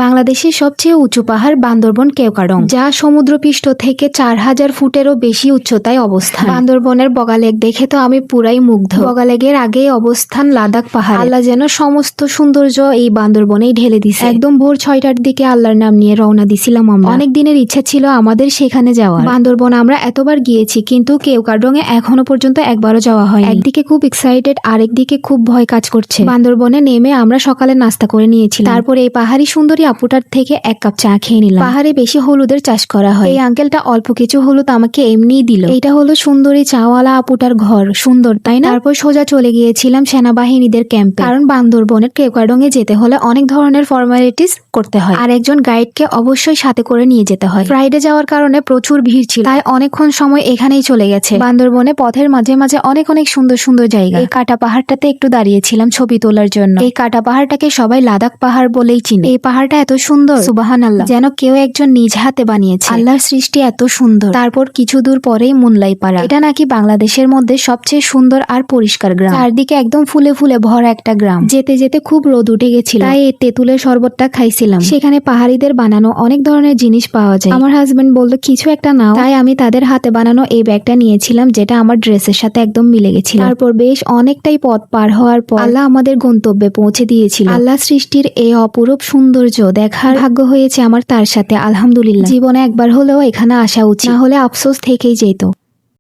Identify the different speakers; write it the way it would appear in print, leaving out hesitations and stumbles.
Speaker 1: বাংলাদেশের সবচেয়ে উঁচু পাহাড় বান্দরবন কেওক্রাডং, যা সমুদ্রপৃষ্ঠ থেকে 4000 ফুটেরও বেশি উচ্চতায় অবস্থান। বান্দরবনের বগালেক দেখে তো আমি পুরাই মুগ্ধ। বগালেকের আগেই অবস্থান লাদাখ পাহাড়। আল্লাহ যেন সমস্ত সৌন্দর্য এই বান্দরবনেই ঢেলে দিছে। একদম ভোর 6টার দিকে আল্লাহর নাম নিয়ে রওনা দিছিলাম আমরা। অনেক দিনের ইচ্ছা ছিল আমাদের সেখানে যাওয়ার। বান্দরবন আমরা এতবার গিয়েছি, কিন্তু কেওক্রাডং এ এখনো পর্যন্ত একবারও যাওয়া হয়নি। একদিকে খুব এক্সাইটেড, আরেকদিকে খুব ভয় কাজ করছে। বান্দরবনে নেমে আমরা সকালে নাস্তা করে নিয়েছিলাম। তারপরে এই পাহাড়ি সুন্দরী আপুটার থেকে 1 কাপ চা খেয়ে নিলাম। পাহাড়ে বেশি হলুদের চাষ করা হয়। এই আঙ্কেলটা অল্প কিছু হলুদ আমাকে এমনিই দিল। এটা হলো সুন্দরী চাওয়ালা আপুটার ঘর। সুন্দর তাই না? তারপর সোজা চলে গিয়েছিলাম সেনাবাহিনীদের ক্যাম্পে, কারণ বান্দরবনের কেওক্রাডং এ যেতে হলে অনেক ধরনের ফর্মালিটিস করতে হয়, আর একজন গাইডকে অবশ্যই সাথে করে নিয়ে যেতে হয়। ফ্রাইডে যাওয়ার কারণে প্রচুর ভিড় ছিল, তাই অনেকক্ষণ সময় এখানেই চলে গেছে। বান্দরবনে পথের মাঝে মাঝে অনেক অনেক সুন্দর সুন্দর জায়গা। এই কাটা পাহাড়টাতে একটু দাঁড়িয়েছিলাম ছবি তোলার জন্য। এই কাটা পাহাড়টাকে সবাই লাদাখ পাহাড় বলেই চিনে। এই পাহাড়টা এত সুন্দর, সুবহানাল্লাহ, যেন কেউ একজন নিজ হাতে বানিয়েছে। আল্লাহর সৃষ্টি এত সুন্দর। তারপর কিছু দূর পরেই মুনলাই পাড়া। এটা নাকি বাংলাদেশের মধ্যে সবচেয়ে সুন্দর আর পরিষ্কার গ্রাম। চারদিকে একদম ফুলে ফুলে ভরা একটা গ্রাম। যেতে যেতে খুব রোদ উঠে গেছিল, তাই এই তেঁতুলের শরবতটা খাইছিলাম। সেখানে পাহাড়িদের বানানো অনেক ধরনের জিনিস পাওয়া যায়। আমার হাজবেন্ড বলল কিছু একটা নাও, তাই আমি তাদের হাতে বানানো এই ব্যাগটা নিয়েছিলাম, যেটা আমার ড্রেসের সাথে একদম মিলে গেছিল। তারপর বেশ অনেকটাই পথ পার হওয়ার পর আল্লাহ আমাদের গন্তব্যে পৌঁছে দিয়েছিল। আল্লাহ সৃষ্টির এই অপরূপ সৌন্দর্য দেখার ভাগ্য হয়েছে আমার তার সাথে। আলহামদুলিল্লাহ, জীবনে একবার হলেও এখানে আসা উচিত, না হলে আফসোস থেকেই যেত।